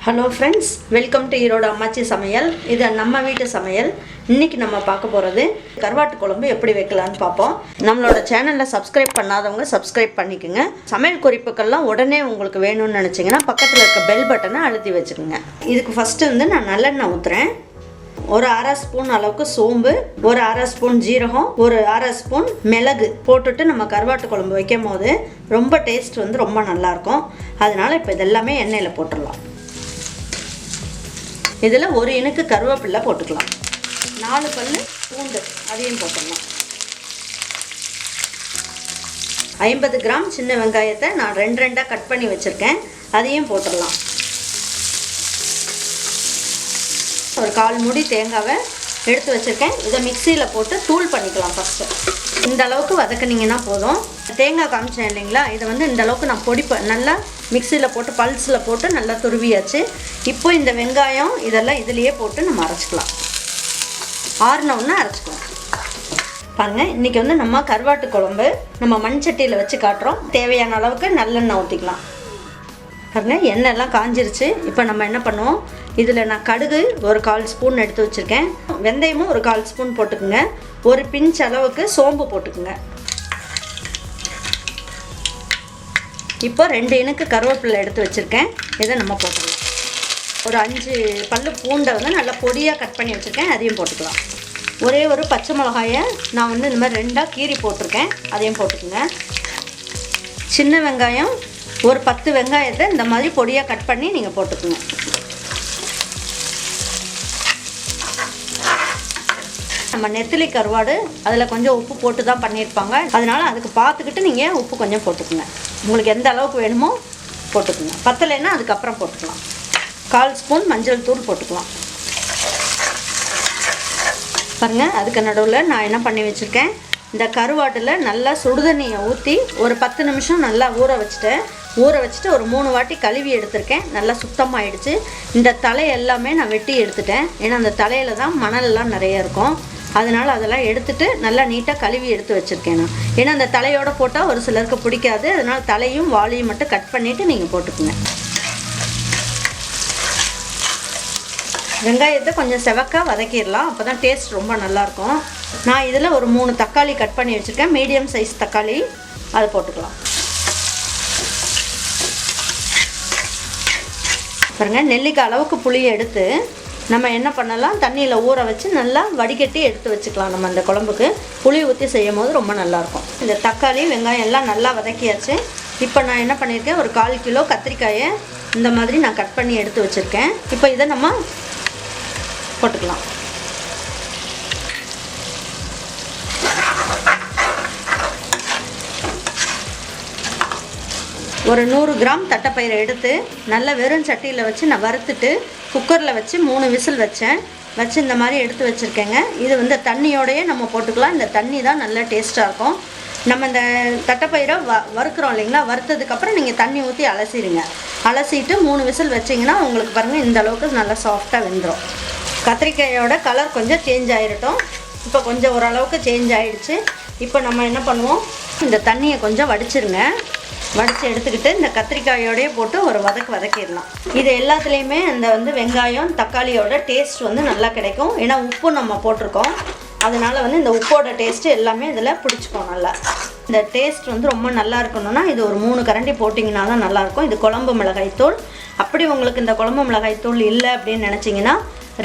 Hello friends, welcome to Erode அம்மாச்சி சமையல். இது நம்ம வீட்டு சமையல். இன்றைக்கி நம்ம பார்க்க போகிறது கருவாட்டு குழம்பு எப்படி வைக்கலான்னு பார்ப்போம். நம்மளோட சேனலில் சப்ஸ்கிரைப் பண்ணாதவங்க சப்ஸ்கிரைப் பண்ணிக்கோங்க. சமையல் குறிப்புக்கள்லாம் உடனே உங்களுக்கு வேணும்னு நினச்சிங்கன்னா பக்கத்தில் இருக்க பெல் பட்டனை அழுத்தி வச்சுக்கோங்க. இதுக்கு ஃபஸ்ட்டு நான் நல்லெண்ணெய் ஊற்றுறேன். ஒரு அரை ஸ்பூன் அளவுக்கு சோம்பு, ஒரு அரை ஸ்பூன் ஜீரகம், ஒரு அரை ஸ்பூன் மிளகு போட்டுட்டு நம்ம கருவாட்டு குழம்பு வைக்கும் போது ரொம்ப டேஸ்ட் ரொம்ப நல்லாயிருக்கும். அதனால் இப்போ இதெல்லாமே எண்ணெயில் போட்டுடலாம். இதில் ஒரு இனுக்கு கருவேப்பிலை போட்டுக்கலாம். 4 பல்லு பூண்டு அதையும் போட்டுடலாம். 50 கிராம் சின்ன வெங்காயத்தை நான் 2 கட் பண்ணி வச்சுருக்கேன், அதையும் போட்டுடலாம். ஒரு 1/4 மூடி தேங்காவை எடுத்து வச்சுருக்கேன். இதை மிக்சியில் போட்டு தூள் பண்ணிக்கலாம். ஃபஸ்ட்டு இந்த அளவுக்கு வதக்குனிங்கன்னா போதும். தேங்காய் காமிச்சேன் இல்லைங்களா, இதை இந்த அளவுக்கு நான் நல்லா மிக்சியில் போட்டு பல்ஸில் போட்டு நல்லா துருவியாச்சு. இப்போ இந்த வெங்காயம் இதெல்லாம் இதிலையே போட்டு நம்ம அரைச்சிக்கலாம். ஆறுனவுன்னா அரைச்சிக்கலாம். பாருங்கள், இன்றைக்கி நம்ம கருவாட்டு குழம்பு நம்ம மண் சட்டியில் வச்சு காட்டுறோம். தேவையான அளவுக்கு நல்லெண்ணெய் ஊற்றிக்கலாம். பாருங்கள், எண்ணெய்லாம் காஞ்சிருச்சு. இப்போ நம்ம என்ன பண்ணுவோம், இதில் நான் கடுகு ஒரு 1/4 ஸ்பூன் எடுத்து வச்சுருக்கேன். வெந்தயமும் ஒரு 1/4 ஸ்பூன் போட்டுக்குங்க. ஒரு பிஞ்ச் அளவுக்கு சோம்பு போட்டுக்குங்க. இப்போ 2 இனுக்கு கருவேப்பிலை எடுத்து வச்சுருக்கேன், இதை நம்ம போட்டுக்கலாம். ஒரு 5 பல்லு பூண்டை நல்லா பொடியாக கட் பண்ணி வச்சுருக்கேன், அதையும் போட்டுக்கலாம். ஒரே ஒரு பச்சை மிளகாயை நான் இந்த மாதிரி 2ஆக கீறி போட்டிருக்கேன், அதையும் போட்டுக்குங்க. சின்ன வெங்காயம் ஒரு 10 வெங்காயத்தை இந்த மாதிரி பொடியாக கட் பண்ணி நீங்கள் போட்டுக்குங்க. நம்ம நெத்திலி கருவாடு அதில் கொஞ்சம் உப்பு போட்டு தான் பண்ணியிருப்பாங்க, அதனால் அதுக்கு பார்த்துக்கிட்டு நீங்கள் உப்பு கொஞ்சம் போட்டுக்குங்க. உங்களுக்கு எந்த அளவுக்கு வேணுமோ போட்டுக்குங்க. பத்தலைன்னா அதுக்கப்புறம் போட்டுக்கலாம். 1/4 ஸ்பூன் மஞ்சள் தூள் போட்டுக்கலாம். பாருங்கள், அதுக்கு நடுவில் நான் என்ன பண்ணி வச்சுருக்கேன், இந்த கருவாட்டில் நல்லா சுடுதண்ணியை ஊற்றி ஒரு 10 நிமிஷம் நல்லா ஊற வச்சுட்டு ஒரு 3 வாட்டி கழுவி எடுத்திருக்கேன். நல்லா சுத்தமாகிடுச்சு. இந்த தலை எல்லாமே நான் வெட்டி எடுத்துட்டேன். ஏன்னா அந்த தலையில் தான் மணலெல்லாம் நிறைய இருக்கும். அதனால் அதெல்லாம் எடுத்துகிட்டு நல்லா நீட்டாக கழுவி எடுத்து வச்சுருக்கேன் நான். ஏன்னா அந்த தலையோடு போட்டால் ஒரு சிலருக்கு பிடிக்காது. அதனால் தலையும் வாலையும் மட்டும் கட் பண்ணிவிட்டு நீங்கள் போட்டுக்குங்க. வெங்காயத்தை கொஞ்சம் செவக்காக வதக்கிடலாம், அப்போ தான் டேஸ்ட் ரொம்ப நல்லாயிருக்கும். நான் இதில் ஒரு 3 தக்காளி கட் பண்ணி வச்சுருக்கேன், மீடியம் சைஸ் தக்காளி, அதை போட்டுக்கலாம். பாருங்கள், நெல்லிக்காய் அளவுக்கு புளியை எடுத்து நம்ம என்ன பண்ணலாம், தண்ணியில் ஊற வச்சு நல்லா வடிகட்டி எடுத்து வச்சுக்கலாம். நம்ம அந்த குழம்புக்கு புளி ஊற்றி செய்யும் போது ரொம்ப நல்லாயிருக்கும். இந்த தக்காளி வெங்காயம் எல்லாம் நல்லா வதக்கியாச்சு. இப்போ நான் என்ன பண்ணியிருக்கேன், ஒரு 1/4 கிலோ கத்திரிக்காயை இந்த மாதிரி நான் கட் பண்ணி எடுத்து வச்சுருக்கேன். இப்போ இதை நம்ம போட்டுக்கலாம். ஒரு 100 கிராம் தட்டைப்பயிரை எடுத்து நல்லா வெறும் சட்டியில் வச்சு நான் வறுத்துட்டு குக்கரில் வச்சு 3 விசில் வச்சு இந்த மாதிரி எடுத்து வச்சுருக்கேங்க. இது தண்ணியோடையே நம்ம போட்டுக்கலாம். இந்த தண்ணி தான் நல்லா டேஸ்ட்டாக இருக்கும். நம்ம இந்த தட்டைப்பயிரை வறுக்கிறோம் இல்லைங்களா, வறுத்ததுக்கப்புறம் நீங்கள் தண்ணி ஊற்றி அலசிட்டு 3 விசில் வச்சிங்கன்னா உங்களுக்கு பாருங்கள் இந்த அளவுக்கு நல்லா சாஃப்டாக வெந்துடும். கத்திரிக்காயோட கலர் கொஞ்சம் சேஞ்ச் ஆகிடட்டும். இப்போ கொஞ்சம் ஓரளவுக்கு சேஞ்ச் ஆகிடுச்சு. இப்போ நம்ம என்ன பண்ணுவோம், இந்த தண்ணியை கொஞ்சம் வடித்து எடுத்துக்கிட்டு இந்த கத்திரிக்காயோடையே போட்டு ஒரு வதக்கிடலாம். இது எல்லாத்துலேயுமே இந்த வெங்காயம் தக்காளியோட டேஸ்ட் நல்லா கிடைக்கும். ஏன்னா உப்பு நம்ம போட்டிருக்கோம், அதனால் இந்த உப்போட டேஸ்ட்டு எல்லாமே இதில் பிடிச்சிக்கும். நல்லா இந்த டேஸ்ட் ரொம்ப நல்லா இருக்கணும்னா இது ஒரு 3 கரண்டி போட்டிங்கன்னா தான் நல்லாயிருக்கும். இது குழம்பு மிளகாய்த்தூள். அப்படி உங்களுக்கு இந்த குழம்பு மிளகாய்த்தூள் இல்லை அப்படின்னு நினச்சிங்கன்னா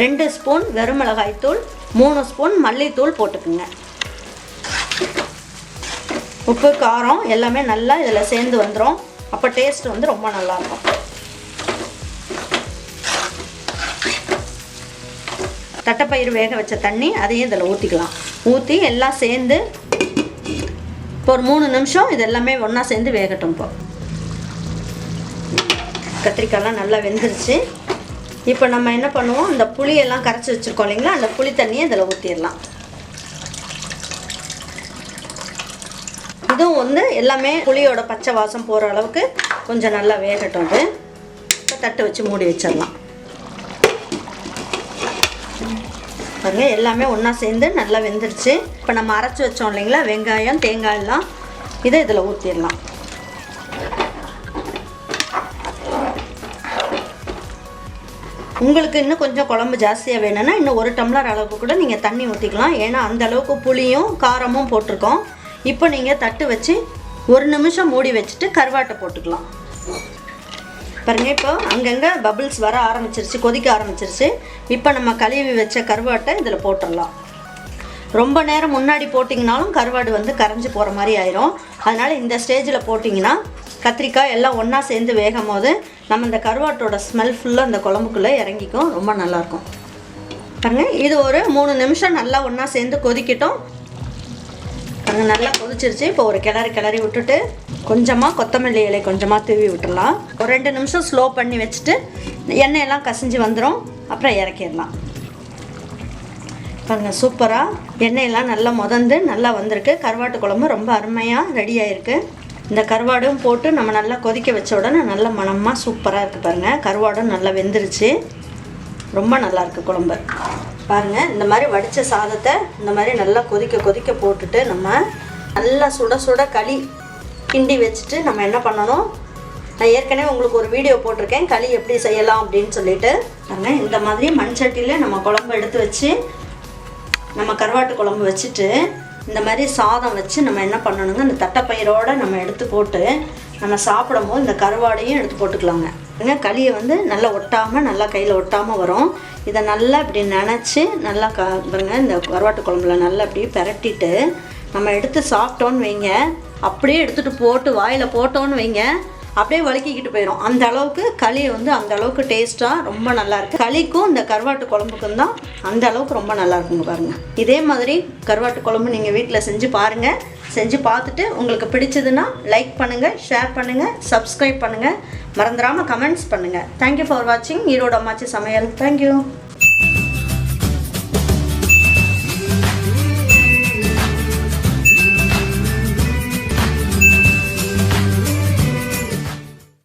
2 ஸ்பூன் வெறும் மிளகாய்த்தூள், 3 ஸ்பூன் மல்லித்தூள் போட்டுக்குங்க. உப்பு காரம் எல்லாமே நல்லா இதில் சேர்ந்து வந்துடும். அப்போ டேஸ்ட் ரொம்ப நல்லாயிருக்கும். தட்டைப்பயிறு வேக வச்ச தண்ணி அதையும் இதில் ஊற்றி எல்லாம் சேர்ந்து இப்போ ஒரு 3 நிமிஷம் இது எல்லாமே ஒன்றா சேர்ந்து வேகட்டும். இப்போ கத்திரிக்காயெலாம் நல்லா வெந்துருச்சு. இப்போ நம்ம என்ன பண்ணுவோம், இந்த புளியெல்லாம் கரைச்சி வச்சுருக்கோம் இல்லைங்களா, அந்த புளி தண்ணியை இதில் ஊற்றிடலாம். இதுவும் எல்லாமே புளியோட பச்சை வாசம் போகிற அளவுக்கு கொஞ்சம் நல்லா வேகட்டும். அது இப்போ தட்டு வச்சு மூடி வச்சிடலாம். பாருங்கள், எல்லாமே ஒன்றா சேர்ந்து நல்லா வெந்துருச்சு. இப்போ நம்ம அரைச்சி வச்சோம் இல்லைங்களா வெங்காயம் தேங்காய் எல்லாம், இதை இதில் ஊற்றிடலாம். உங்களுக்கு இன்னும் கொஞ்சம் குழம்பு ஜாஸ்தியாக வேணும்னா இன்னும் 1 டம்ளர் அளவுக்கு கூட நீங்கள் தண்ணி ஊற்றிக்கலாம். ஏன்னா அந்த அளவுக்கு புளியும் காரமும் போட்டிருக்கோம். இப்போ நீங்கள் தட்டு வச்சு 1 நிமிஷம் மூடி வச்சுட்டு கருவாட்டை போட்டுக்கலாம். பாருங்கள், இப்போ அங்கங்கே பபிள்ஸ் வர ஆரம்பிச்சிருச்சு, கொதிக்க ஆரம்பிச்சிருச்சு. இப்போ நம்ம கழுவி வச்ச கருவாட்டை இதில் போட்டுடலாம். ரொம்ப நேரம் முன்னாடி போட்டிங்கனாலும் கருவாடு வந்து கரைஞ்சி போகிற மாதிரி ஆயிரும். அதனால் இந்த ஸ்டேஜில் போட்டிங்கன்னா கத்திரிக்காய் எல்லாம் ஒன்றா சேர்ந்து வேகும் போது நம்ம இந்த கருவாட்டோட ஸ்மெல் ஃபுல்லாக அந்த குழம்புக்குள்ளே இறங்கிக்கும். ரொம்ப நல்லாயிருக்கும். பாருங்கள், இது ஒரு 3 நிமிஷம் நல்லா ஒன்றா சேர்ந்து கொதிக்கட்டும். பாருங்கள், நல்லா கொதிச்சிருச்சு. இப்போ ஒரு கிளறி விட்டுட்டு கொஞ்சமாக கொத்தமல்லி இலை கொஞ்சமாக தூவி விட்டுடலாம். ஒரு 2 நிமிஷம் ஸ்லோ பண்ணி வச்சுட்டு எண்ணெயெல்லாம் கசிஞ்சு வந்துடும். அப்புறம் இறக்கிடலாம். பாருங்கள், சூப்பராக எண்ணெயெல்லாம் நல்லா முதந்து நல்லா வந்திருக்கு. கருவாட்டு குழம்பு ரொம்ப அருமையாக ரெடி ஆகிருக்கு. இந்த கருவாடும் போட்டு நம்ம நல்லா கொதிக்க வச்ச உடனே நல்ல மணமாக சூப்பராக இருக்குது. பாருங்கள், கருவாடும் நல்லா வெந்துருச்சு. ரொம்ப நல்லாயிருக்கு குழம்பு. பாருங்கள், இந்த மாதிரி வடித்த சாதத்தை இந்த மாதிரி நல்லா கொதிக்க போட்டுட்டு நம்ம நல்லா சுட களி கிண்டி வச்சுட்டு நம்ம என்ன பண்ணணும், நான் ஏற்கனவே உங்களுக்கு ஒரு வீடியோ போட்டிருக்கேன் களி எப்படி செய்யலாம் அப்படின்னு சொல்லிட்டு. பாருங்கள், இந்த மாதிரி மண் சட்டியில் நம்ம குழம்பு எடுத்து வச்சு நம்ம கருவாட்டு குழம்பு வச்சுட்டு இந்த மாதிரி சாதம் வச்சு நம்ம என்ன பண்ணணுங்க, இந்த தட்டைப்பயிரோடு நம்ம எடுத்து போட்டு நம்ம சாப்பிடும்போது இந்த கருவாடையும் எடுத்து போட்டுக்கலாங்க. களியை வந்து நல்லா ஒட்டாமல், நல்லா கையில் ஒட்டாமல் வரும். இதை நல்லா இப்படி நினச்சி நல்லா பாருங்க, இந்த கருவாட்டு குழம்புல நல்லா இப்படி பெரட்டிட்டு நம்ம எடுத்து சாப்பிட்டோன்னு வைங்க, அப்படியே எடுத்துகிட்டு போட்டு வாயில் போட்டோன்னு வைங்க, அப்படியே வலிக்கிக்கிட்டு போயிடும். அந்த அளவுக்கு களி வந்து அந்த அளவுக்கு டேஸ்ட்டாக ரொம்ப நல்லாயிருக்கு. களிக்கும் இந்த கருவாட்டு குழம்புக்கும் தான் அந்த அளவுக்கு ரொம்ப நல்லா இருக்குங்க. பாருங்கள், இதே மாதிரி கருவாட்டு குழம்பு நீங்கள் வீட்டில் செஞ்சு பாருங்கள். செஞ்சு பார்த்துட்டு உங்களுக்கு பிடிச்சதுன்னா லைக் பண்ணுங்கள், ஷேர் பண்ணுங்கள், சப்ஸ்கிரைப் பண்ணுங்கள், மறந்துடாமல் கமெண்ட்ஸ் பண்ணுங்கள். தேங்க்யூ ஃபார் வாட்சிங் ஈரோடு அம்மாச்சி சமையல். தேங்க்யூ.